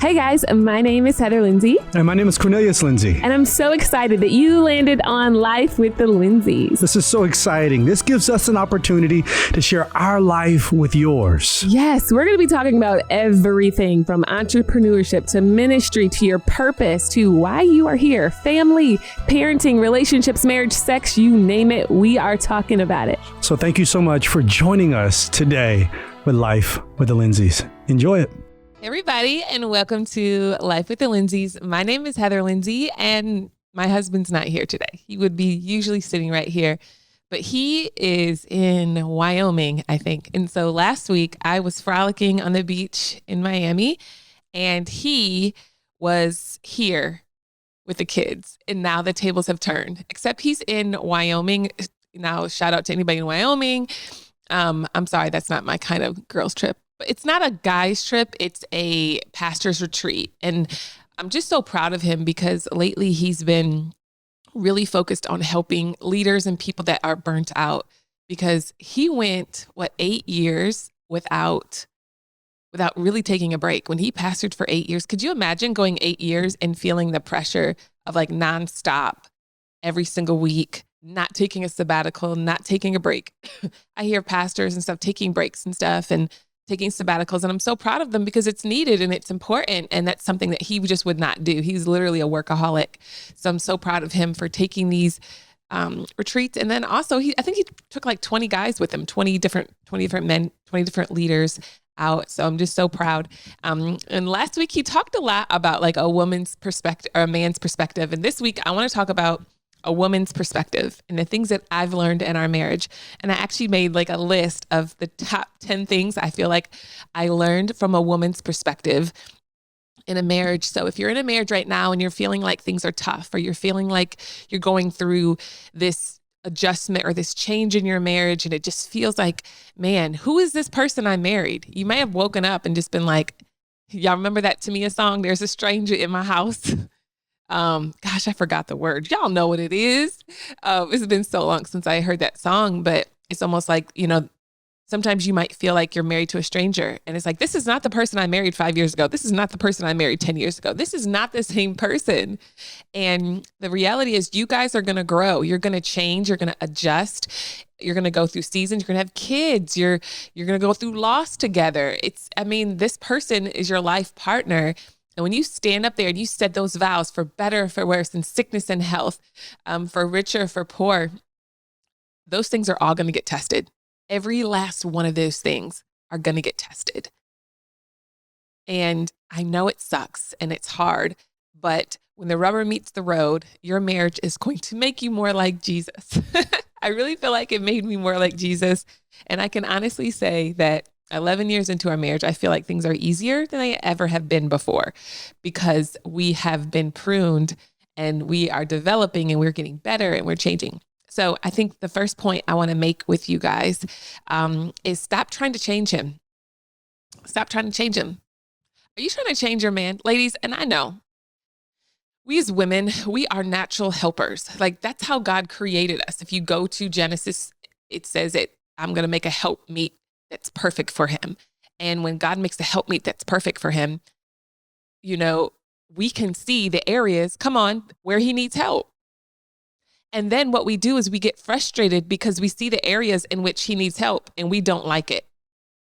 Hey guys, my name is Heather Lindsey. And my name is Cornelius Lindsey. And I'm so excited that you landed on Life with the Lindseys. This is so exciting. This gives us an opportunity to share our life with yours. Yes, we're going to be talking about everything from entrepreneurship to ministry to your purpose to why you are here, family, parenting, relationships, marriage, sex, you name it. We are talking about it. So thank you so much for joining us today with Life with the Lindseys. Enjoy it. Hey everybody, and welcome to Life with the Lindseys. My name is Heather Lindsey, and my husband's not here today. He would be usually sitting right here, but he is in Wyoming, I think. And so last week I was frolicking on the beach in Miami, and he was here with the kids. And now the tables have turned, except he's in Wyoming. Now, shout out to anybody in Wyoming. I'm sorry, that's not my kind of girls trip. But it's not a guy's trip. It's a pastor's retreat. And I'm just so proud of him because lately he's been really focused on helping leaders and people that are burnt out, because he went, 8 years without really taking a break. When he pastored for 8 years, could you imagine going 8 years and feeling the pressure of like nonstop every single week, not taking a sabbatical, not taking a break? I hear pastors and stuff taking breaks and stuff and taking sabbaticals. And I'm so proud of them because it's needed and it's important. And that's something that he just would not do. He's literally a workaholic. So I'm so proud of him for taking these retreats. And then also I think he took like 20 guys with him, 20 different men, 20 different leaders out. So I'm just so proud. And last week he talked a lot about like a woman's perspective or a man's perspective. And this week I want to talk about a woman's perspective and the things that I've learned in our marriage. And I actually made like a list of the top 10 things I feel like I learned from a woman's perspective in a marriage. So if you're in a marriage right now and you're feeling like things are tough, or you're feeling like you're going through this adjustment or this change in your marriage, and it just feels like, man, who is this person I married? You may have woken up and just been like, y'all remember that Tamia song, There's a Stranger in My House? Gosh, I forgot the word. Y'all know what it is. It's been so long since I heard that song, but it's almost like, sometimes you might feel like you're married to a stranger, and it's like, this is not the person I married 5 years ago. This is not the person I married 10 years ago. This is not the same person. And the reality is you guys are going to grow. You're going to change. You're going to adjust. You're going to go through seasons. You're going to have kids. You're going to go through loss together. This person is your life partner. And when you stand up there and you said those vows for better, for worse, in sickness and health, for richer, for poor, those things are all going to get tested. Every last one of those things are going to get tested. And I know it sucks and it's hard, but when the rubber meets the road, your marriage is going to make you more like Jesus. I really feel like it made me more like Jesus. And I can honestly say that 11 years into our marriage, I feel like things are easier than they ever have been before, because we have been pruned and we are developing and we're getting better and we're changing. So I think the first point I want to make with you guys is stop trying to change him. Stop trying to change him. Are you trying to change your man? Ladies, and I know we as women, we are natural helpers. Like that's how God created us. If you go to Genesis, it says I'm going to make a helpmeet that's perfect for him. And when God makes a helpmeet that's perfect for him, we can see the areas, where he needs help. And then what we do is we get frustrated because we see the areas in which he needs help and we don't like it.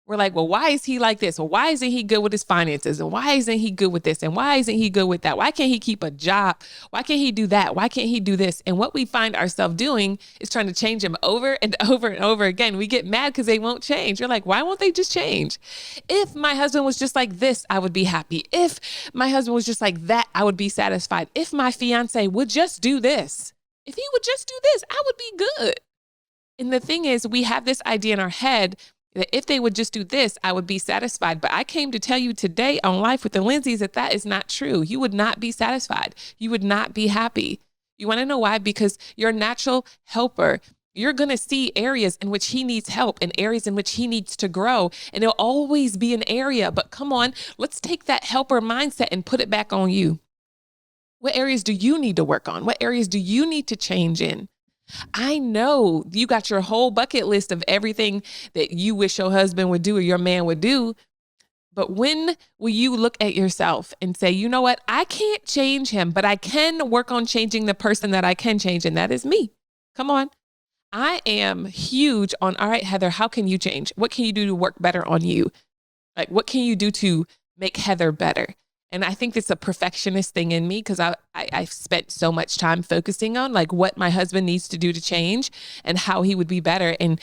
We're like, well, why is he like this? Well, why isn't he good with his finances? And why isn't he good with this? And why isn't he good with that? Why can't he keep a job? Why can't he do that? Why can't he do this? And what we find ourselves doing is trying to change him over and over and over again. We get mad because they won't change. You're like, why won't they just change? If my husband was just like this, I would be happy. If my husband was just like that, I would be satisfied. If my fiance would just do this, if he would just do this, I would be good. And the thing is, we have this idea in our head that if they would just do this, I would be satisfied. But I came to tell you today on Life with the Lindseys that is not true. You would not be satisfied. You would not be happy. You want to know why? Because you're a natural helper. You're going to see areas in which he needs help and areas in which he needs to grow. And there'll always be an area. But come on, let's take that helper mindset and put it back on you. What areas do you need to work on? What areas do you need to change in? I know you got your whole bucket list of everything that you wish your husband would do or your man would do, But when will you look at yourself and say, you know what? I can't change him, but I can work on changing the person that I can change. And that is me. Come on. I am huge on, all right, Heather, how can you change? What can you do to work better on you? Like, what can you do to make Heather better? And I think it's a perfectionist thing in me because I've spent so much time focusing on like what my husband needs to do to change and how he would be better. And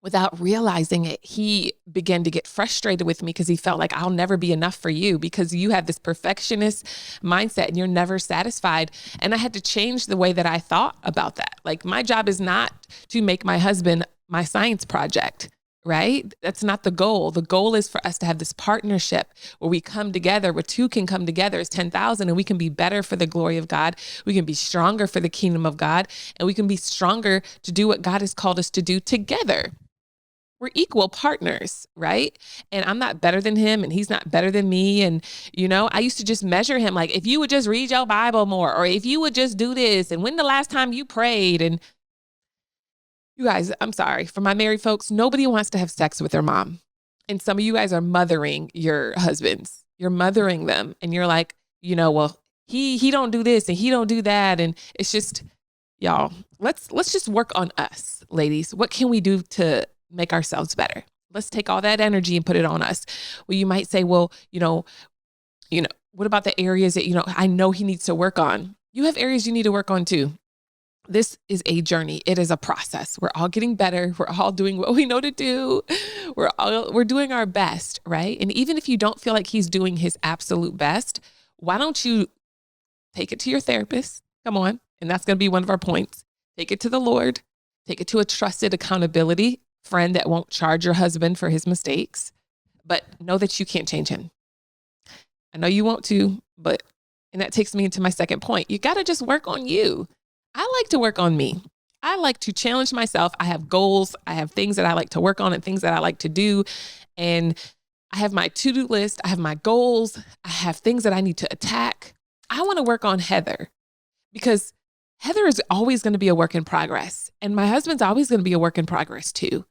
without realizing it, he began to get frustrated with me because he felt like I'll never be enough for you because you have this perfectionist mindset and you're never satisfied. And I had to change the way that I thought about that. Like, my job is not to make my husband my science project, right? That's not the goal. The goal is for us to have this partnership where we come together, where two can come together as 10,000, and we can be better for the glory of God. We can be stronger for the kingdom of God, and we can be stronger to do what God has called us to do together. We're equal partners, right? And I'm not better than him and he's not better than me. And, I used to just measure him like, if you would just read your Bible more, or if you would just do this, and when the last time you prayed. And you guys, I'm sorry, for my married folks, nobody wants to have sex with their mom. And some of you guys are mothering your husbands. You're mothering them. And you're like, well, he don't do this and he don't do that. And it's just, y'all, let's just work on us, ladies. What can we do to make ourselves better? Let's take all that energy and put it on us. Well, you might say, well, what about the areas that, I know he needs to work on? You have areas you need to work on too. This is a journey. It is a process. We're all getting better. We're all doing what we know to do. We're doing our best, right? And even if you don't feel like he's doing his absolute best, why don't you take it to your therapist? Come on. And that's going to be one of our points. Take it to the Lord. Take it to a trusted accountability friend that won't charge your husband for his mistakes, but know that you can't change him. I know you want to, and that takes me into my second point. You got to just work on you. I like to work on me. I like to challenge myself. I have goals. I have things that I like to work on and things that I like to do. And I have my to-do list. I have my goals. I have things that I need to attack. I want to work on Heather because Heather is always going to be a work in progress. And my husband's always going to be a work in progress too.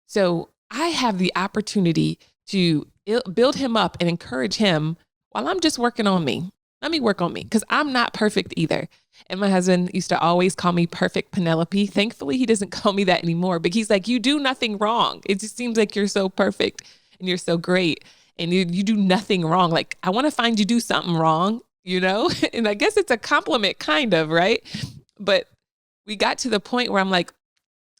So I have the opportunity to build him up and encourage him while I'm just working on me. Let me work on me because I'm not perfect either. And my husband used to always call me perfect Penelope. Thankfully, he doesn't call me that anymore, but he's like, you do nothing wrong. It just seems like you're so perfect and you're so great and you do nothing wrong. Like, I want to find you do something wrong, and I guess it's a compliment kind of, right? But we got to the point where I'm like,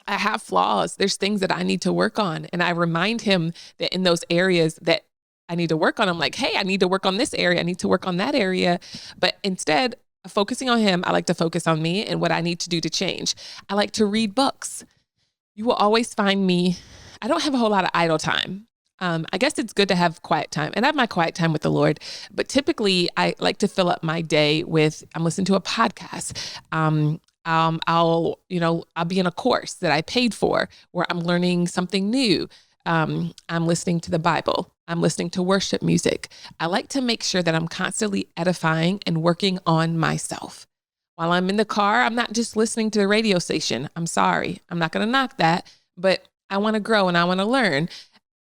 I have flaws. There's things that I need to work on. And I remind him that in those areas that I need to work on, I'm like, hey, I need to work on this area. I need to work on that area. But instead of focusing on him, I like to focus on me and what I need to do to change. I like to read books. You will always find me. I don't have a whole lot of idle time. I guess it's good to have quiet time, and I have my quiet time with the Lord. But typically I like to fill up my day with, I'm listening to a podcast. I'll be in a course that I paid for where I'm learning something new. I'm listening to the Bible. I'm listening to worship music. I like to make sure that I'm constantly edifying and working on myself. While I'm in the car, I'm not just listening to the radio station. I'm sorry. I'm not going to knock that, but I want to grow and I want to learn.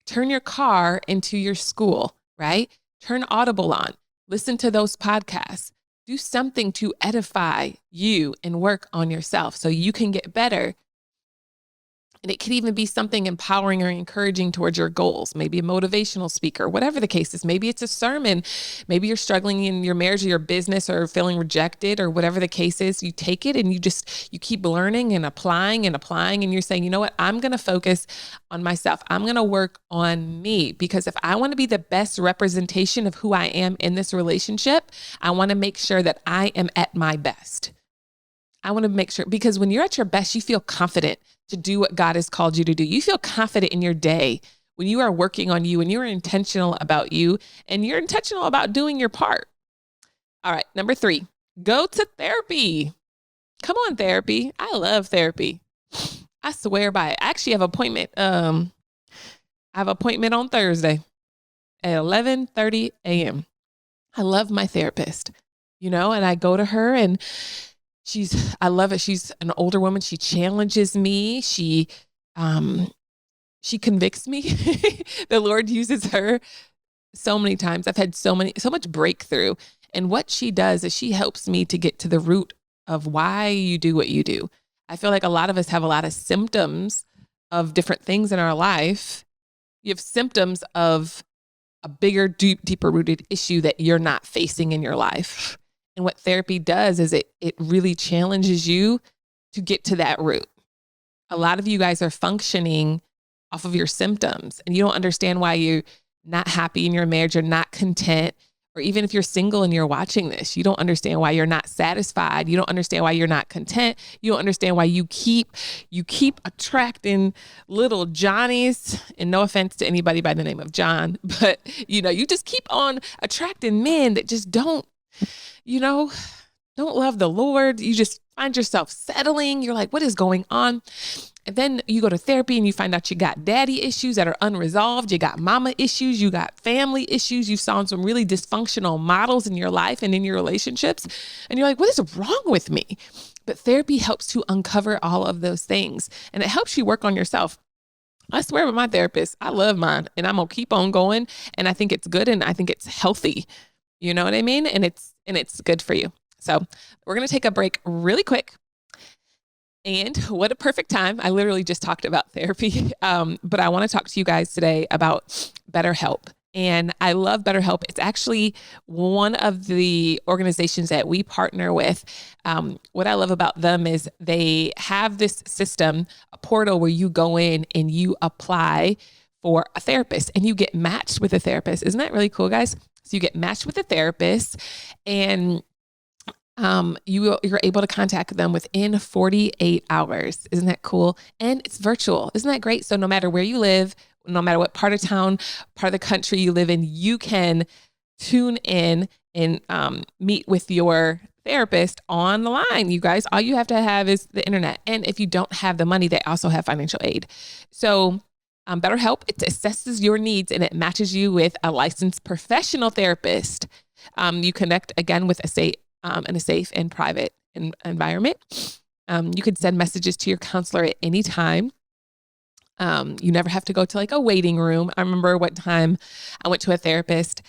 Turn your car into your school, right? Turn Audible on. Listen to those podcasts. Do something to edify you and work on yourself so you can get better. And it could even be something empowering or encouraging towards your goals, maybe a motivational speaker, whatever the case is. Maybe it's a sermon. Maybe you're struggling in your marriage or your business or feeling rejected or whatever the case is. You take it and you keep learning and applying. And you're saying, you know what? I'm going to focus on myself. I'm going to work on me because if I want to be the best representation of who I am in this relationship, I want to make sure that I am at my best. I want to make sure, because when you're at your best, you feel confident to do what God has called you to do. You feel confident in your day when you are working on you and you're intentional about you and you're intentional about doing your part. All right. Number 3, go to therapy. Come on, therapy. I love therapy. I swear by it. I actually have an appointment. I have an appointment on Thursday at 11:30 a.m. I love my therapist, and I go to her and I love it. She's an older woman. She challenges me. She convicts me. The Lord uses her so many times. I've had so much breakthrough. And what she does is she helps me to get to the root of why you do what you do. I feel like a lot of us have a lot of symptoms of different things in our life. You have symptoms of a bigger, deeper rooted issue that you're not facing in your life. And what therapy does is it really challenges you to get to that root. A lot of you guys are functioning off of your symptoms, and you don't understand why you're not happy in your marriage, you're not content, or even if you're single and you're watching this, you don't understand why you're not satisfied. You don't understand why you're not content. You don't understand why you keep attracting little Johnnies. And no offense to anybody by the name of John, but you just keep on attracting men that just don't love the Lord. You just find yourself settling. You're like, what is going on? And then you go to therapy and you find out you got daddy issues that are unresolved. You got mama issues. You got family issues. You saw some really dysfunctional models in your life and in your relationships. And you're like, what is wrong with me? But therapy helps to uncover all of those things. And it helps you work on yourself. I swear with my therapist, I love mine and I'm going to keep on going. And I think it's good and I think it's healthy. You know what I mean? And it's good for you. So we're going to take a break really quick. And what a perfect time. I literally just talked about therapy, but I want to talk to you guys today about BetterHelp. And I love BetterHelp. It's actually one of the organizations that we partner with. What I love about them is they have this system, a portal where you go in and you apply for a therapist and you get matched with a therapist. Isn't that really cool, guys? So you get matched with a therapist and you're able to contact them within 48 hours. Isn't that cool? And it's virtual. Isn't that great? So no matter where you live, no matter what part of town, part of the country you live in, you can tune in and meet with your therapist on the line. You guys, all you have to have is the internet. And if you don't have the money, they also have financial aid. So BetterHelp, it assesses your needs and it matches you with a licensed professional therapist. You connect again with in a safe and private environment. You could send messages to your counselor at any time. You never have to go to like a waiting room. I remember one time I went to a therapist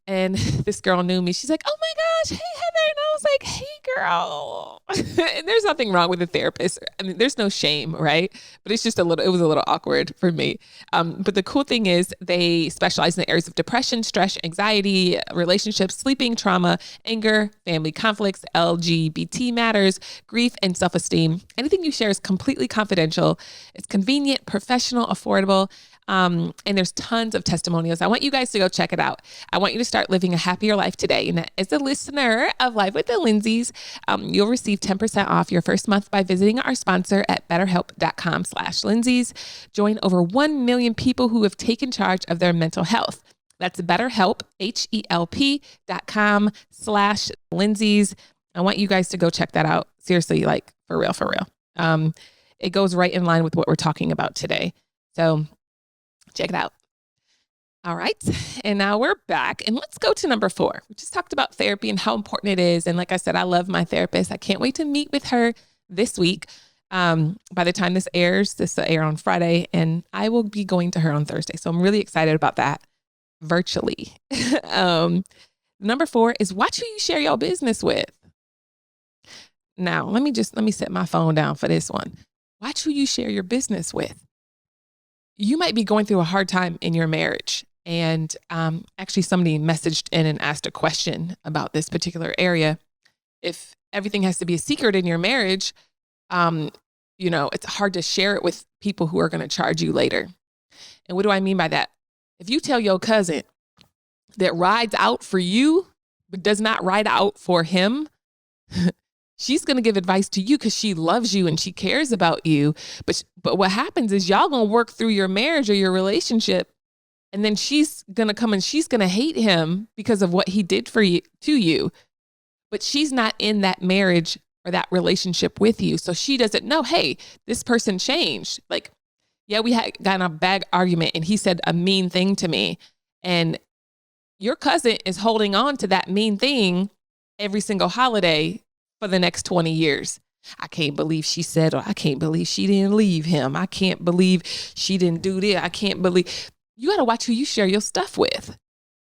and this girl knew me. She's like, oh my gosh, hey Heather. And I was like, hey girl. And there's nothing wrong with a therapist. I mean, there's no shame, right? But it's just it was a little awkward for me. But the cool thing is they specialize in the areas of depression, stress, anxiety, relationships, sleeping, trauma, anger, family conflicts, LGBT matters, grief, and self-esteem. Anything you share is completely confidential. It's convenient, professional, affordable. And there's tons of testimonials. I want you guys to go check it out. I want you to start living a happier life today. And as a listener of Life with the Lindseys, you'll receive 10% off your first month by visiting our sponsor at betterhelp.com/Lindseys. Join over 1 million people who have taken charge of their mental health. That's BetterHelp, HELP.com/Lindseys. I want you guys to go check that out. Seriously, like for real. It goes right in line with what we're talking about today. So check it out. All right. And now we're back and let's go to number 4. We just talked about therapy and how important it is. And like I said, I love my therapist. I can't wait to meet with her this week. By the time this will air on Friday and I will be going to her on Thursday. So I'm really excited about that virtually. Number 4 is watch who you share your business with. Now, let me set my phone down for this one. Watch who you share your business with. You might be going through a hard time in your marriage. And actually somebody messaged in and asked a question about this particular area. If everything has to be a secret in your marriage, it's hard to share it with people who are going to charge you later. And what do I mean by that? If you tell your cousin that rides out for you, but does not ride out for him, she's going to give advice to you because she loves you and she cares about you. But what happens is y'all going to work through your marriage or your relationship. And then she's going to come and she's going to hate him because of what he did to you. But she's not in that marriage or that relationship with you. So she doesn't know, hey, this person changed. Like, yeah, we had gotten a bad argument and he said a mean thing to me. And your cousin is holding on to that mean thing every single holiday for the next 20 years. I can't believe she said, or I can't believe she didn't leave him. I can't believe she didn't do this. I can't believe. You got to watch who you share your stuff with.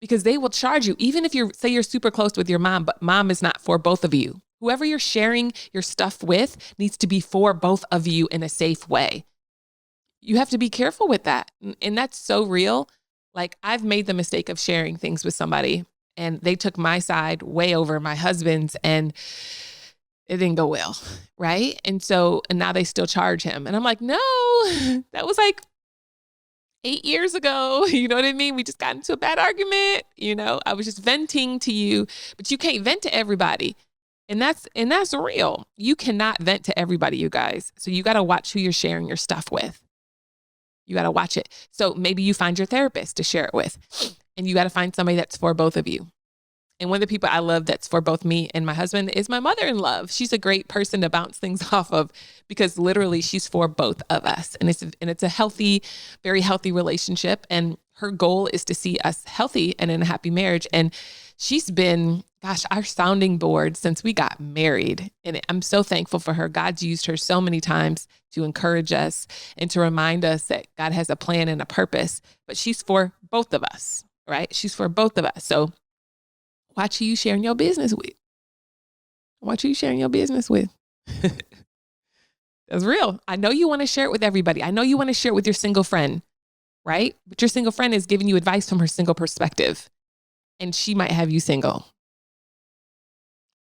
because they will charge you. Even if say you're super close with your mom, but mom is not for both of you. Whoever you're sharing your stuff with needs to be for both of you in a safe way. You have to be careful with that. And that's so real. Like, I've made the mistake of sharing things with somebody and they took my side way over my husband's, and it didn't go well. Right. And now they still charge him. And I'm like, no, that was like 8 years ago. You know what I mean? We just got into a bad argument. I was just venting to you, but you can't vent to everybody. And that's real. You cannot vent to everybody, you guys. So you got to watch who you're sharing your stuff with. You got to watch it. So maybe you find your therapist to share it with, and you got to find somebody that's for both of you. And one of the people I love that's for both me and my husband is my mother-in-law. She's a great person to bounce things off of, because literally she's for both of us. And it's a healthy, very healthy relationship. And her goal is to see us healthy and in a happy marriage. And she's been, our sounding board since we got married. And I'm so thankful for her. God's used her so many times to encourage us and to remind us that God has a plan and a purpose, but she's for both of us, right? She's for both of us. So watch who you sharing your business with. Watch who you sharing your business with. That's real. I know you want to share it with everybody. I know you want to share it with your single friend, right? But your single friend is giving you advice from her single perspective, and she might have you single.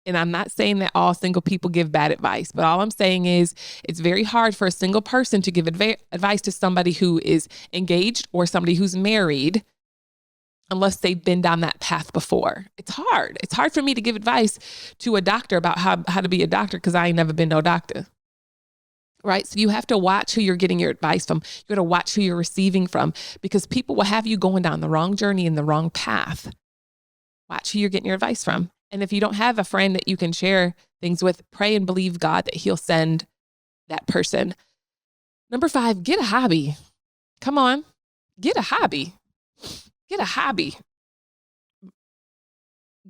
And I'm not saying that all single people give bad advice, but all I'm saying is it's very hard for a single person to give advice to somebody who is engaged or somebody who's married, unless they've been down that path before. It's hard. It's hard for me to give advice to a doctor about how to be a doctor, because I ain't never been no doctor. Right? So you have to watch who you're getting your advice from. You got to watch who you're receiving from, because people will have you going down the wrong journey and the wrong path. Watch who you're getting your advice from. And if you don't have a friend that you can share things with, pray and believe God that he'll send that person. Number 5, get a hobby. Come on, get a hobby. Get a hobby.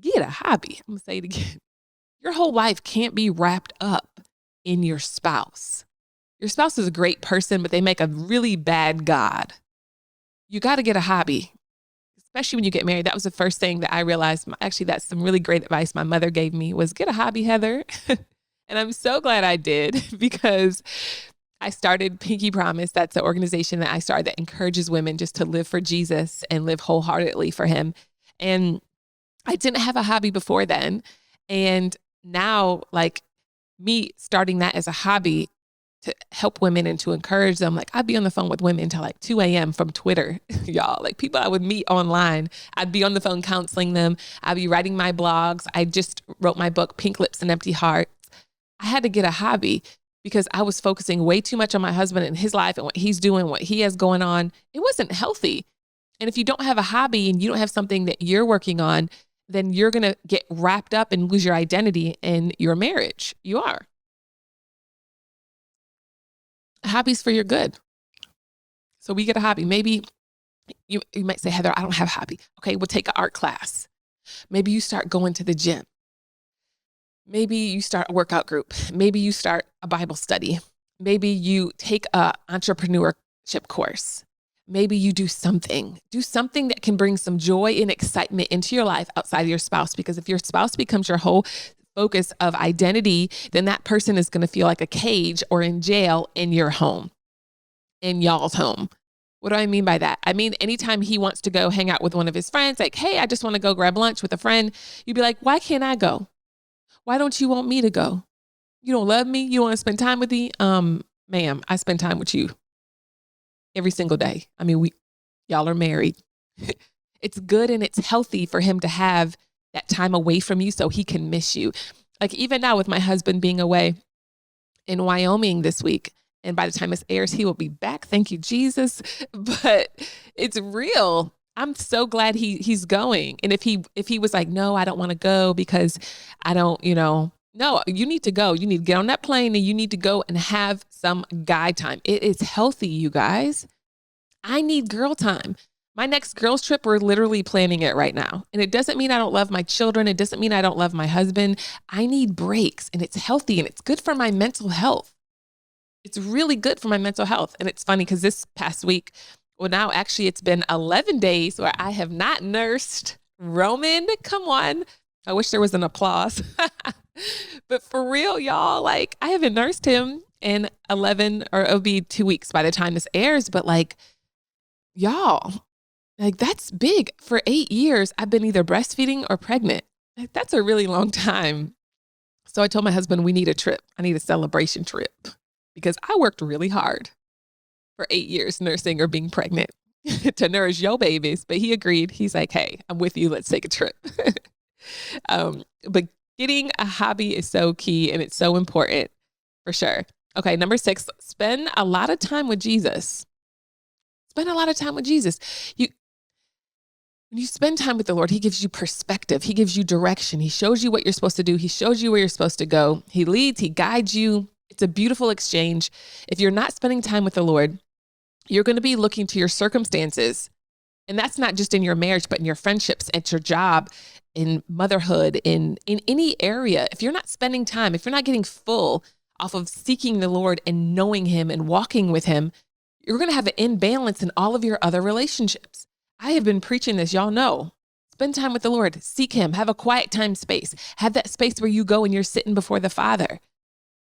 Get a hobby. I'm going to say it again. Your whole life can't be wrapped up in your spouse. Your spouse is a great person, but they make a really bad God. You got to get a hobby, especially when you get married. That was the first thing that I realized. Actually, that's some really great advice my mother gave me, was get a hobby, Heather. And I'm so glad I did, because I started Pinky Promise. That's the organization that I started that encourages women just to live for Jesus and live wholeheartedly for him. And I didn't have a hobby before then. And now, like, me starting that as a hobby to help women and to encourage them. Like, I'd be on the phone with women until like 2 a.m. from Twitter, y'all. Like, people I would meet online. I'd be on the phone counseling them. I'd be writing my blogs. I just wrote my book, Pink Lips and Empty Hearts. I had to get a hobby because I was focusing way too much on my husband and his life and what he's doing, what he has going on. It wasn't healthy. And if you don't have a hobby and you don't have something that you're working on, then you're going to get wrapped up and lose your identity in your marriage. You are. Hobbies for your good. So we get a hobby. Maybe you might say, Heather, I don't have a hobby. Okay, we'll take an art class. Maybe you start going to the gym. Maybe you start a workout group. Maybe you start a Bible study. Maybe you take an entrepreneurship course. Maybe you do something that can bring some joy and excitement into your life outside of your spouse. Because if your spouse becomes your whole focus of identity, then that person is going to feel like a cage or in jail in your home, in y'all's home. What do I mean by that? I mean, anytime he wants to go hang out with one of his friends, like, hey, I just want to go grab lunch with a friend. You'd be like, why can't I go? Why don't you want me to go? You don't love me? You don't want to spend time with me? Ma'am, I spend time with you every single day. I mean, y'all are married. It's good and it's healthy for him to have that time away from you so he can miss you. Like, even now with my husband being away in Wyoming this week, and by the time this airs, he will be back. Thank you, Jesus. But it's real. I'm so glad he's going. And if he was like, no, I don't want to go because I don't, no, you need to go. You need to get on that plane and you need to go and have some guy time. It is healthy, you guys. I need girl time. My next girls trip, we're literally planning it right now. And it doesn't mean I don't love my children. It doesn't mean I don't love my husband. I need breaks, and it's healthy and it's good for my mental health. It's really good for my mental health. And it's funny because this past week Well, now actually it's been 11 days where I have not nursed Roman. Come on. I wish there was an applause. But for real, y'all, like I haven't nursed him in 11 or it'll be 2 weeks by the time this airs. But like, y'all, like that's big. For 8 years, I've been either breastfeeding or pregnant. Like, that's a really long time. So I told my husband, we need a trip. I need a celebration trip because I worked really hard for 8 years nursing or being pregnant to nourish your babies. But he agreed. He's like, hey, I'm with you. Let's take a trip. But getting a hobby is so key and it's so important for sure. Okay, number 6, spend a lot of time with Jesus. Spend a lot of time with Jesus. When you spend time with the Lord, he gives you perspective. He gives you direction. He shows you what you're supposed to do. He shows you where you're supposed to go. He leads, he guides you. It's a beautiful exchange. If you're not spending time with the Lord, you're going to be looking to your circumstances. And that's not just in your marriage, but in your friendships, at your job, in motherhood, in any area. If you're not spending time, if you're not getting full off of seeking the Lord and knowing him and walking with him, you're going to have an imbalance in all of your other relationships. I have been preaching this, y'all know. Spend time with the Lord, seek him, have a quiet time space, have that space where you go and you're sitting before the Father.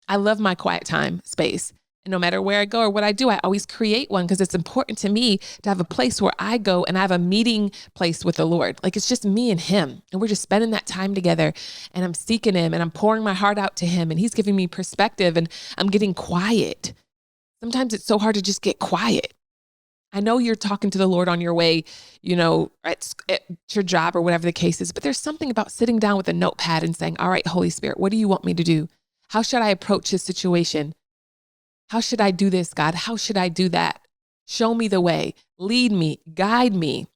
I love my quiet time space. And no matter where I go or what I do, I always create one because it's important to me to have a place where I go and I have a meeting place with the Lord. Like it's just me and him. And we're just spending that time together and I'm seeking him and I'm pouring my heart out to him and he's giving me perspective and I'm getting quiet. Sometimes it's so hard to just get quiet. I know you're talking to the Lord on your way, at your job or whatever the case is, but there's something about sitting down with a notepad and saying, all right, Holy Spirit, what do you want me to do? How should I approach this situation? How should I do this, God? How should I do that? Show me the way, lead me, guide me,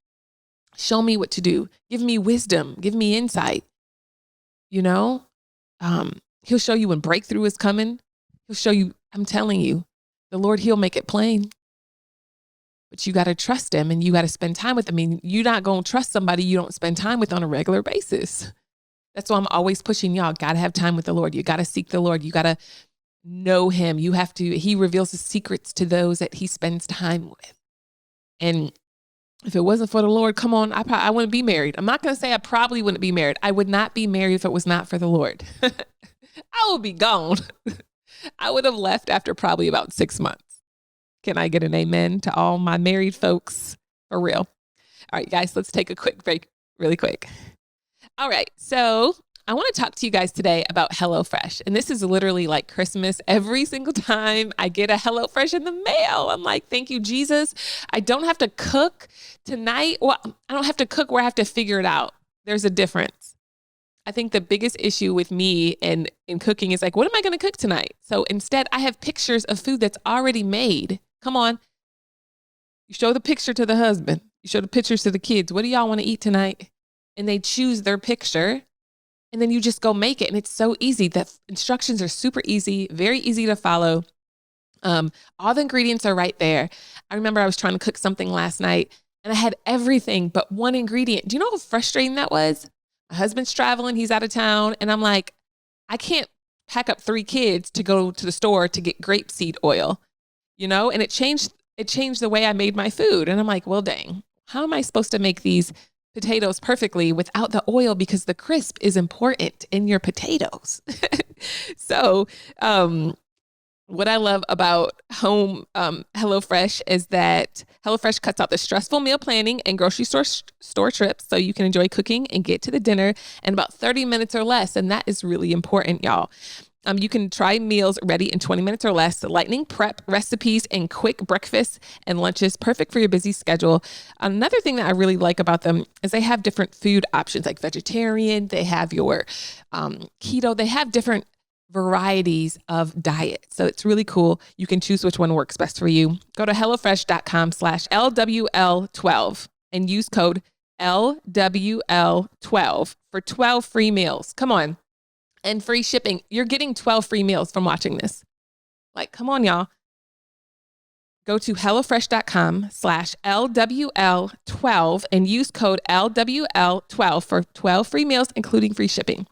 show me what to do. Give me wisdom, give me insight. He'll show you when breakthrough is coming. He'll show you, I'm telling you, the Lord, he'll make it plain. But you got to trust him and you got to spend time with him. I mean, you're not going to trust somebody you don't spend time with on a regular basis. That's why I'm always pushing y'all. Got to have time with the Lord. You got to seek the Lord. You got to know him. He reveals his secrets to those that he spends time with. And if it wasn't for the Lord, come on, I wouldn't be married. I'm not going to say I probably wouldn't be married. I would not be married if it was not for the Lord. I would be gone. I would have left after probably about 6 months. Can I get an amen to all my married folks? For real. All right, guys, let's take a quick break really quick. All right, so I want to talk to you guys today about HelloFresh. And this is literally like Christmas. Every single time I get a HelloFresh in the mail, I'm like, thank you, Jesus. I don't have to cook tonight. Well, I don't have to cook where I have to figure it out. There's a difference. I think the biggest issue with me in cooking is like, what am I going to cook tonight? So instead, I have pictures of food that's already made. Come on. You show the picture to the husband. You show the pictures to the kids. What do y'all want to eat tonight? And they choose their picture. And then you just go make it. And it's so easy. The instructions are super easy, very easy to follow. All the ingredients are right there. I remember I was trying to cook something last night and I had everything but one ingredient. Do you know how frustrating that was? My husband's traveling. He's out of town. And I'm like, I can't pack up 3 kids to go to the store to get grapeseed oil, and it changed the way I made my food. And I'm like, well, dang, how am I supposed to make these potatoes perfectly without the oil? Because the crisp is important in your potatoes. So, what I love about home HelloFresh is that HelloFresh cuts out the stressful meal planning and grocery store trips so you can enjoy cooking and get to the dinner in about 30 minutes or less. And that is really important, y'all. You can try meals ready in 20 minutes or less, lightning prep recipes and quick breakfasts and lunches, perfect for your busy schedule. Another thing that I really like about them is they have different food options like vegetarian, they have your keto, they have different varieties of diet. So it's really cool. You can choose which one works best for you. Go to HelloFresh.com/LWL12 and use code LWL12 for 12 free meals. Come on. And free shipping. You're getting 12 free meals from watching this. Like, come on, y'all. Go to HelloFresh.com/LWL12 and use code LWL12 for 12 free meals, including free shipping.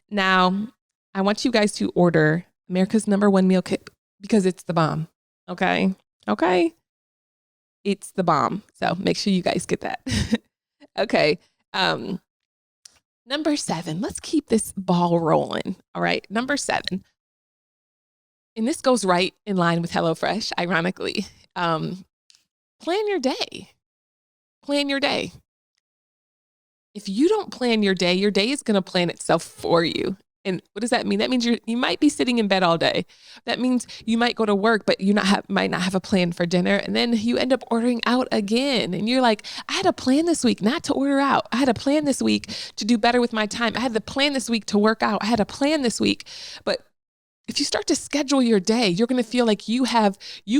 Now, I want you guys to order America's #1 meal kit because it's the bomb. Okay. It's the bomb. So make sure you guys get that. Okay. Number 7, let's keep this ball rolling. All right. Number 7. And this goes right in line with HelloFresh, ironically. Plan your day. Plan your day. If you don't plan your day is going to plan itself for you. And what does that mean? That means you might be sitting in bed all day. That means you might go to work, but you might not have a plan for dinner. And then you end up ordering out again. And you're like, I had a plan this week not to order out. I had a plan this week to do better with my time. I had the plan this week to work out. I had a plan this week. But if you start to schedule your day, you're going to feel like you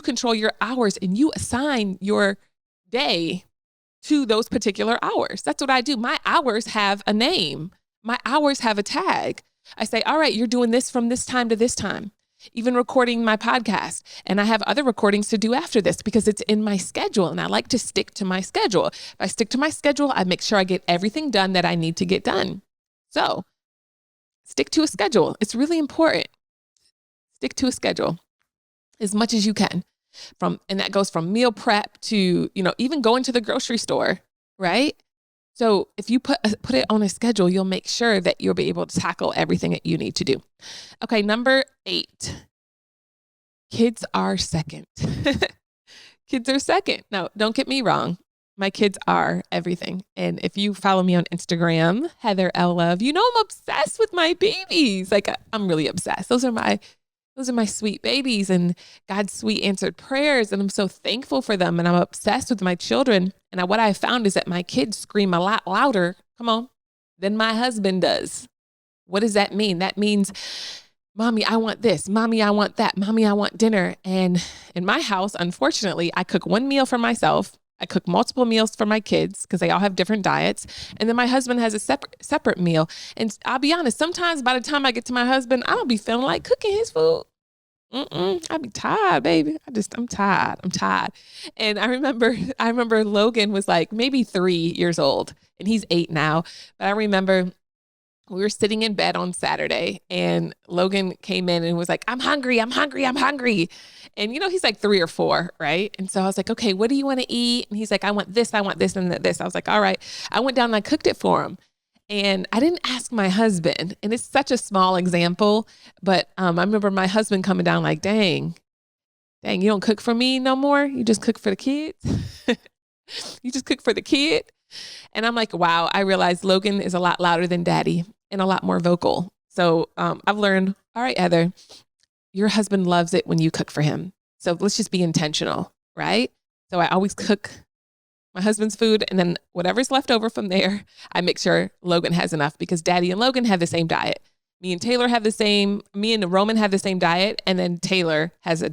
control your hours and you assign your day to those particular hours. That's what I do. My hours have a name. My hours have a tag. I say, all right, you're doing this from this time to this time, even recording my podcast. And I have other recordings to do after this because it's in my schedule. And I like to stick to my schedule. If I stick to my schedule, I make sure I get everything done that I need to get done. So stick to a schedule. It's really important. Stick to a schedule as much as you can. And that goes from meal prep to, even going to the grocery store, right? So if you put it on a schedule, you'll make sure that you'll be able to tackle everything that you need to do. Okay, number 8, kids are second. Kids are second. Now, don't get me wrong. My kids are everything. And if you follow me on Instagram, Heather L. Love, I'm obsessed with my babies. Like I'm really obsessed. Those are my sweet babies and God's sweet answered prayers. And I'm so thankful for them. And I'm obsessed with my children. And what I found is that my kids scream a lot louder, than my husband does. What does that mean? That means, Mommy, I want this. Mommy, I want that. Mommy, I want dinner. And in my house, unfortunately, I cook one meal for myself. I cook multiple meals for my kids because they all have different diets. And then my husband has a separate meal. And I'll be honest, sometimes by the time I get to my husband, I don't be feeling like cooking his food. I be tired, baby. I'm tired. And I remember Logan was like maybe 3 years old and he's 8 now. But I remember we were sitting in bed on Saturday and Logan came in and was like, I'm hungry. And he's like 3 or 4, right? And so I was like, okay, what do you want to eat? And he's like, I want this, and this. I was like, all right. I went down and I cooked it for him. And I didn't ask my husband, and it's such a small example, but I remember my husband coming down like, dang, you don't cook for me no more? You just cook for the kids? You just cook for the kid? And I'm like, wow, I realized Logan is a lot louder than daddy and a lot more vocal. So I've learned, all right, Heather, your husband loves it when you cook for him. So let's just be intentional, right? So I always cook my husband's food, and then whatever's left over from there, I make sure Logan has enough because Daddy and Logan have the same diet. Me and Roman have the same diet, and then Taylor has a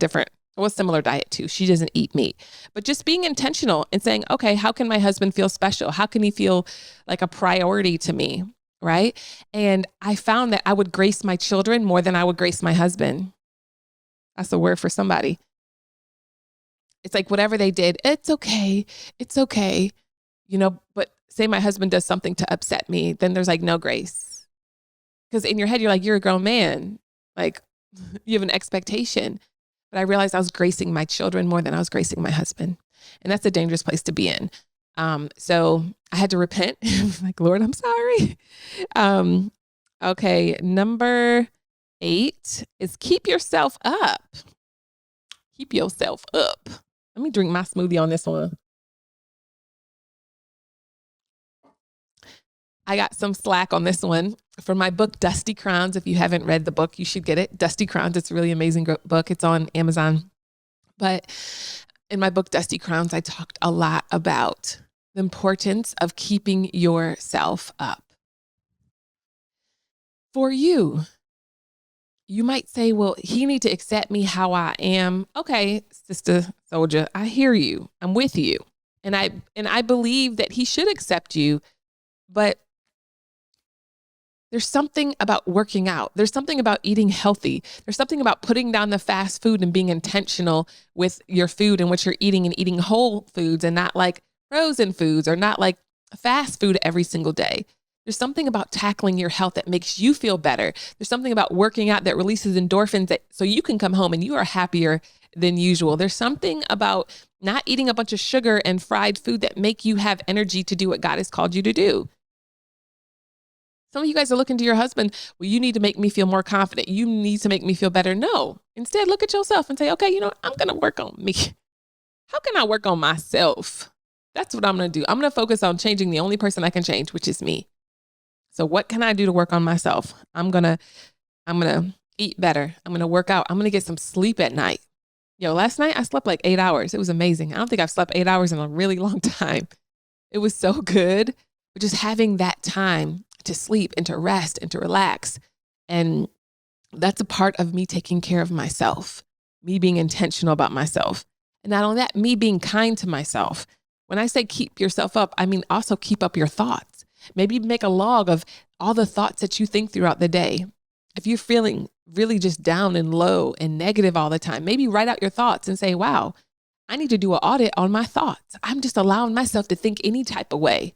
similar diet too. She doesn't eat meat. But just being intentional and saying, okay, how can my husband feel special? How can he feel like a priority to me, right? And I found that I would grace my children more than I would grace my husband. That's a word for somebody. It's like whatever they did, it's okay. But say my husband does something to upset me, then there's like no grace. Because in your head, you're like, you're a grown man. Like you have an expectation. But I realized I was gracing my children more than I was gracing my husband. And that's a dangerous place to be in. So I had to repent. Like, Lord, I'm sorry. Okay. Number 8 is keep yourself up. Keep yourself up. Let me drink my smoothie on this one. I got some slack on this one for my book, Dusty Crowns. If you haven't read the book, you should get it. Dusty Crowns. It's a really amazing book. It's on Amazon. But in my book, Dusty Crowns, I talked a lot about the importance of keeping yourself up. For you, you might say, well, he need to accept me how I am. Okay, Sister Soldier, I hear you. I'm with you. And I believe that he should accept you, but there's something about working out. There's something about eating healthy. There's something about putting down the fast food and being intentional with your food and what you're eating and eating whole foods and not like frozen foods or not like fast food every single day. There's something about tackling your health that makes you feel better. There's something about working out that releases endorphins so you can come home and you are happier than usual. There's something about not eating a bunch of sugar and fried food that make you have energy to do what God has called you to do. Some of you guys are looking to your husband, well, you need to make me feel more confident. You need to make me feel better. No, instead look at yourself and say, okay, I'm going to work on me. How can I work on myself? That's what I'm going to do. I'm going to focus on changing the only person I can change, which is me. So what can I do to work on myself? I'm going to eat better. I'm going to work out. I'm going to get some sleep at night. Last night I slept like 8 hours. It was amazing. I don't think I've slept 8 hours in a really long time. It was so good. But just having that time to sleep and to rest and to relax. And that's a part of me taking care of myself, me being intentional about myself. And not only that, me being kind to myself. When I say keep yourself up, I mean also keep up your thoughts. Maybe make a log of all the thoughts that you think throughout the day. If you're feeling really just down and low and negative all the time, maybe write out your thoughts and say, wow, I need to do an audit on my thoughts. I'm just allowing myself to think any type of way.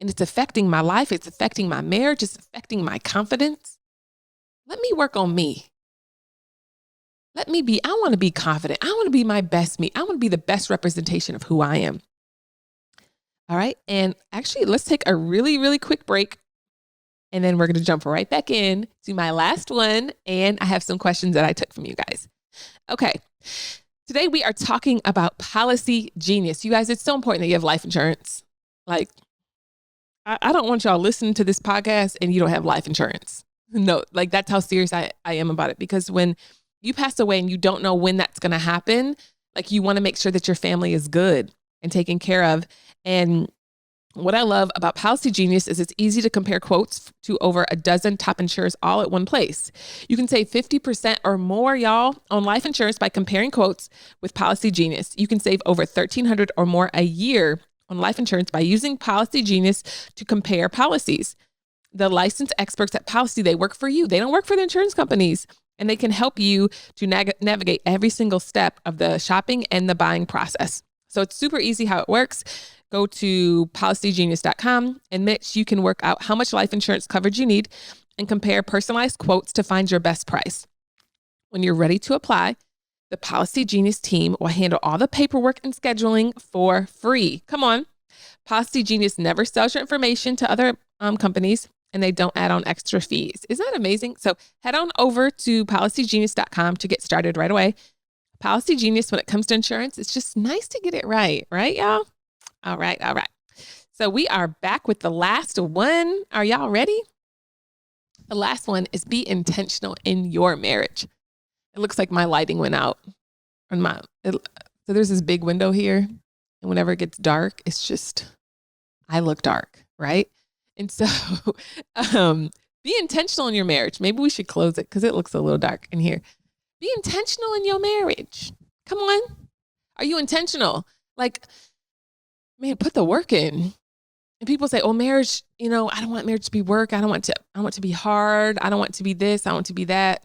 And it's affecting my life. It's affecting my marriage. It's affecting my confidence. Let me work on me. I want to be confident. I want to be my best me. I want to be the best representation of who I am. All right. And actually, let's take a really, really quick break. And then we're going to jump right back in to my last one. And I have some questions that I took from you guys. Okay. Today we are talking about Policy Genius. You guys, it's so important that you have life insurance. Like, I don't want y'all listening to this podcast and you don't have life insurance. No, like that's how serious I am about it. Because when you pass away and you don't know when that's going to happen, like you want to make sure that your family is good and taken care of. And what I love about Policy Genius is it's easy to compare quotes to over a dozen top insurers all at one place. You can save 50% or more, y'all, on life insurance by comparing quotes with Policy Genius. You can save over $1,300 or more a year on life insurance by using Policy Genius to compare policies. The licensed experts at Policy, they work for you. They don't work for the insurance companies. And they can help you to navigate every single step of the shopping and the buying process. So it's super easy how it works. Go to policygenius.com and Mitch, you can work out how much life insurance coverage you need and compare personalized quotes to find your best price. When you're ready to apply, the Policy Genius team will handle all the paperwork and scheduling for free. Come on. Policy Genius never sells your information to other companies, and they don't add on extra fees. Isn't that amazing? So head on over to policygenius.com to get started right away. Policy Genius, when it comes to insurance, it's just nice to get it right, y'all? All right. So we are back with the last one. Are y'all ready? The last one is be intentional in your marriage. It looks like my lighting went out. So there's this big window here. And whenever it gets dark, it's just, I look dark, right? And so be intentional in your marriage. Maybe we should close it because it looks a little dark in here. Be intentional in your marriage. Come on. Are you intentional? Like, man, put the work in. And people say, oh, marriage, I don't want marriage to be work. I want it to be hard. I don't want it to be this. I want it to be that.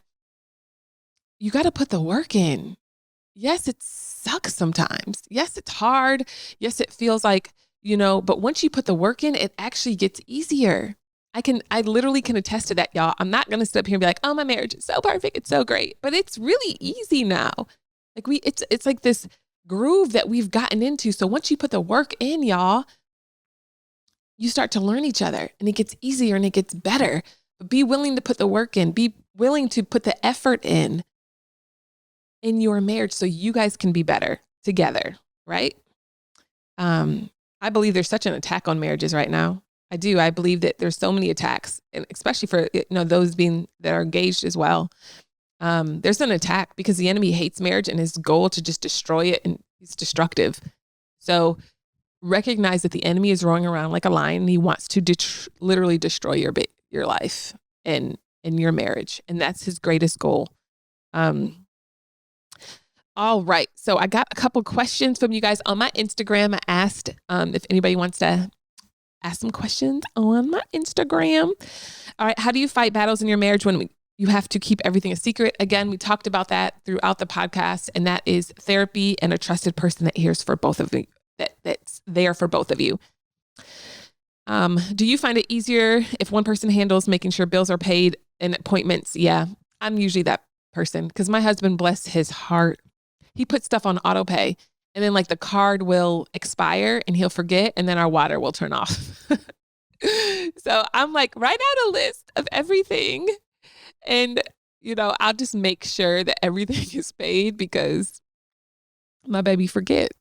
You got to put the work in. Yes, it sucks sometimes. Yes, it's hard. Yes, it feels like, but once you put the work in, it actually gets easier. I literally can attest to that, y'all. I'm not going to sit up here and be like, oh, my marriage is so perfect. It's so great, but it's really easy now. Like it's like this groove that we've gotten into. So once you put the work in, y'all, you start to learn each other and it gets easier and it gets better. But be willing to put the work in, be willing to put the effort in your marriage so you guys can be better together, right? I believe there's such an attack on marriages right now. I do. I believe that there's so many attacks, and especially for those that are engaged as well. There's an attack because the enemy hates marriage and his goal to just destroy it, and he's destructive. So recognize that the enemy is roaring around like a lion. And he wants to literally destroy your life and your marriage, and that's his greatest goal. All right. So I got a couple questions from you guys on my Instagram. I asked if anybody wants to ask some questions on my Instagram. All right. How do you fight battles in your marriage when you have to keep everything a secret? Again, we talked about that throughout the podcast, and that is therapy and a trusted person that hears for both of you, that's there for both of you. Do you find it easier if one person handles making sure bills are paid and appointments? Yeah, I'm usually that person because my husband, bless his heart, he puts stuff on auto pay and then like the card will expire and he'll forget and then our water will turn off. So I'm like, write out a list of everything and, I'll just make sure that everything is paid because my baby forgets.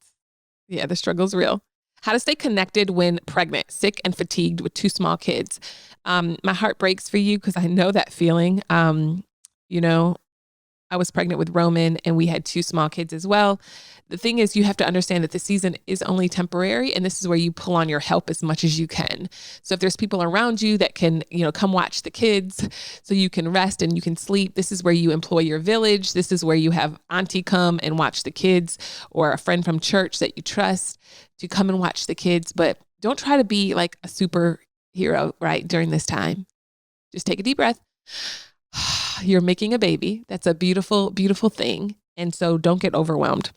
Yeah, the struggle's real. How to stay connected when pregnant, sick, and fatigued with 2 small kids. My heart breaks for you because I know that feeling. I was pregnant with Roman and we had 2 small kids as well. The thing is, you have to understand that the season is only temporary, and this is where you pull on your help as much as you can. So if there's people around you that can, come watch the kids so you can rest and you can sleep, this is where you employ your village. This is where you have auntie come and watch the kids or a friend from church that you trust to come and watch the kids. But don't try to be like a superhero, right, during this time. Just take a deep breath. You're making a baby. That's a beautiful, beautiful thing. And so don't get overwhelmed.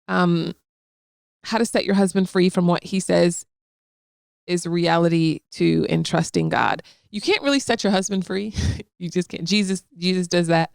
How to set your husband free from what he says is reality to entrusting God. You can't really set your husband free. You just can't. Jesus does that.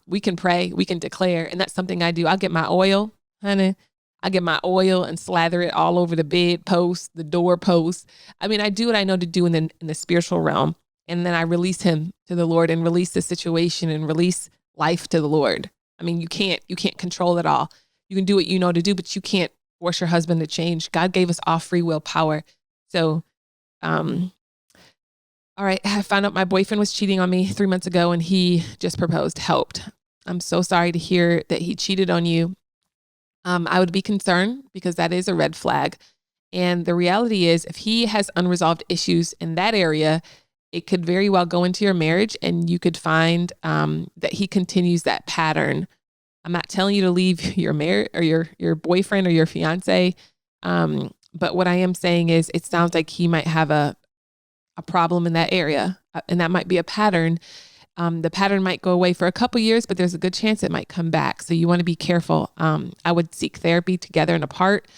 We can pray, we can declare, and that's something I do. I'll get my oil, honey. I get my oil and slather it all over the bed post, the door post. I mean, I do what I know to do in the spiritual realm. And then I release him to the Lord and release the situation and release life to the Lord. I mean, you can't control it all. You can do what you know to do, but you can't force your husband to change. God gave us all free will power. So, all right. I found out my boyfriend was cheating on me 3 months ago and he just proposed. Helped. I'm so sorry to hear that he cheated on you. I would be concerned because that is a red flag. And the reality is if he has unresolved issues in that area, it could very well go into your marriage and you could find that he continues that pattern. I'm not telling you to leave your marriage or your boyfriend or your fiance. But what I am saying is it sounds like he might have a problem in that area. And that might be a pattern. The pattern might go away for a couple years, but there's a good chance it might come back. So you want to be careful. I would seek therapy together and apart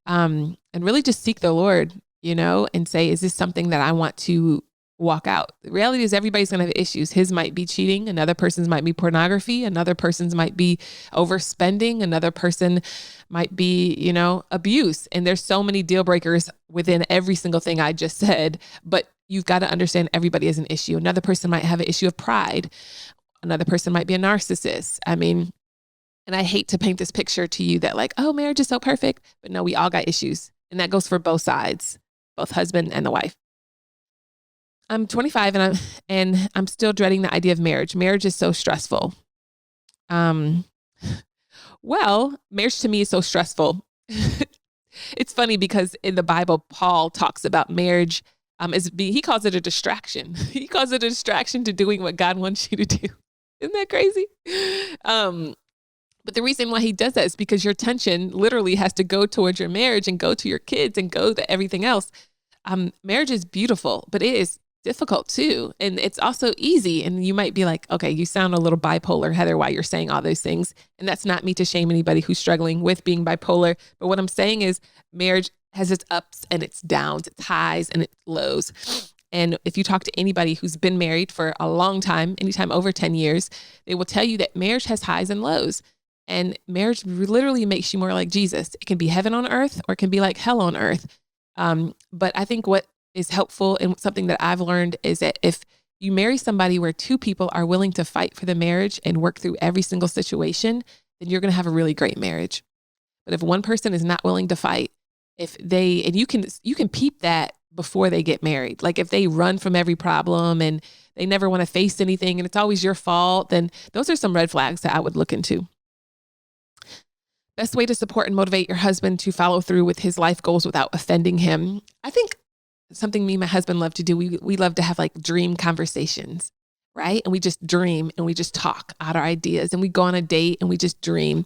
and really just seek the Lord, and say, is this something that I want to walk out? The reality is everybody's going to have issues. His might be cheating. Another person's might be pornography. Another person's might be overspending. Another person might be, abuse. And there's so many deal breakers within every single thing I just said, but you've got to understand everybody has an issue. Another person might have an issue of pride. Another person might be a narcissist. I mean, and I hate to paint this picture to you that like, oh, marriage is so perfect, but no, we all got issues. And that goes for both sides, both husband and the wife. I'm 25 and I'm still dreading the idea of marriage. Marriage is so stressful. Well, marriage to me is so stressful. It's funny because in the Bible, Paul talks about marriage he calls it a distraction. He calls it a distraction to doing what God wants you to do. Isn't that crazy? But the reason why he does that is because your attention literally has to go towards your marriage and go to your kids and go to everything else. Marriage is beautiful, but it is difficult too. And it's also easy. And you might be like, okay, you sound a little bipolar, Heather, while you're saying all those things. And that's not me to shame anybody who's struggling with being bipolar. But what I'm saying is marriage has its ups and its downs, its highs and its lows. And if you talk to anybody who's been married for a long time, anytime over 10 years, they will tell you that marriage has highs and lows. And marriage literally makes you more like Jesus. It can be heaven on earth or it can be like hell on earth. But I think what is helpful and something that I've learned is that if you marry somebody where 2 people are willing to fight for the marriage and work through every single situation, then you're going to have a really great marriage. But if one person is not willing to fight, and you can peep that before they get married. Like if they run from every problem and they never want to face anything and it's always your fault, then those are some red flags that I would look into. Best way to support and motivate your husband to follow through with his life goals without offending him. I think something me and my husband love to do, we love to have like dream conversations, right? And we just dream and we just talk out our ideas and we go on a date and we just dream.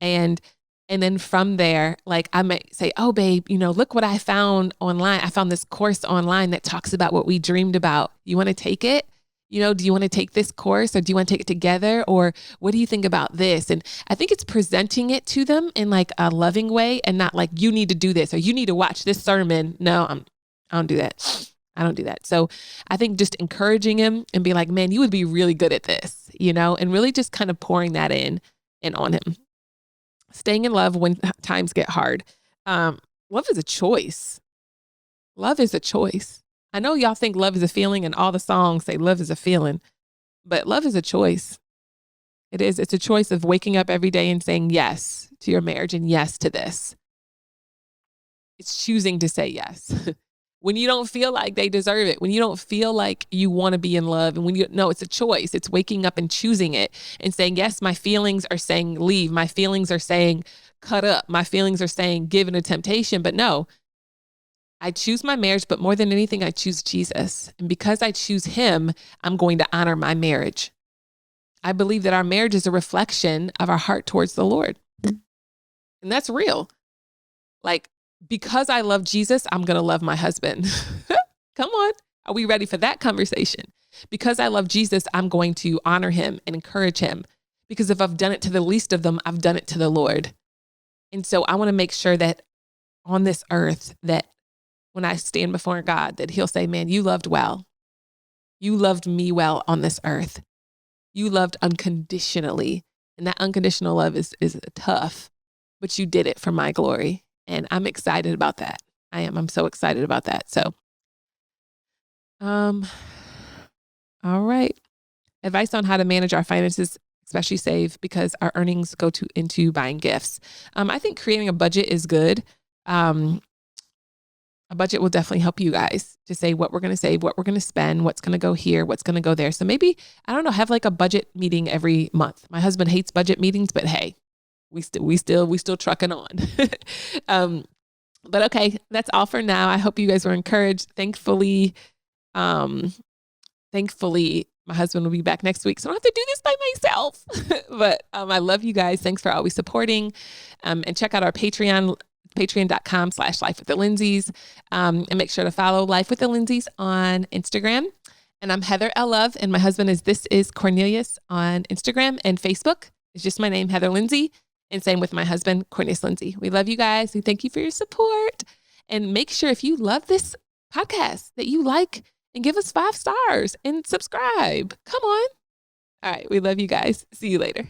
And then from there, like I might say, oh babe, look what I found online. I found this course online that talks about what we dreamed about. You want to take it? Do you want to take this course or do you want to take it together? Or what do you think about this? And I think it's presenting it to them in like a loving way and not like you need to do this or you need to watch this sermon. No, I don't do that. I don't do that. So I think just encouraging him and be like, man, you would be really good at this, and really just kind of pouring that in and on him. Staying in love when times get hard. Love is a choice. Love is a choice. I know y'all think love is a feeling and all the songs say love is a feeling, but love is a choice. It is. It's a choice of waking up every day and saying yes to your marriage and yes to this. It's choosing to say yes. When you don't feel like they deserve it, when you don't feel like you want to be in love, and it's a choice. It's waking up and choosing it and saying, yes, my feelings are saying leave. My feelings are saying cut up. My feelings are saying give in a temptation. But no, I choose my marriage, but more than anything, I choose Jesus. And because I choose him, I'm going to honor my marriage. I believe that our marriage is a reflection of our heart towards the Lord. And that's real. Like, because I love Jesus, I'm going to love my husband. Come on. Are we ready for that conversation? Because I love Jesus, I'm going to honor him and encourage him. Because if I've done it to the least of them, I've done it to the Lord. And so I want to make sure that on this earth, that when I stand before God, that he'll say, man, you loved well. You loved me well on this earth. You loved unconditionally. And that unconditional love is tough, but you did it for my glory. And I'm excited about that. I'm so excited about that. So, all right. Advice on how to manage our finances, especially save, because our earnings go into buying gifts. I think creating a budget is good. A budget will definitely help you guys to say what we're going to save, what we're going to spend, what's going to go here, what's going to go there. So maybe, I don't know, have like a budget meeting every month. My husband hates budget meetings, but hey, we still trucking on. But okay, that's all for now. I hope you guys were encouraged. Thankfully, my husband will be back next week, so I don't have to do this by myself. But I love you guys. Thanks for always supporting. And check out our Patreon, patreon.com/Life With the Lindseys. And make sure to follow Life With the Lindseys on Instagram. And I'm Heather L. Love, and my husband This is Cornelius on Instagram and Facebook. It's just my name, Heather Lindsey. And same with my husband, Cornelius Lindsey. We love you guys. We thank you for your support. And make sure if you love this podcast that you like and give us 5 stars and subscribe. Come on. All right. We love you guys. See you later.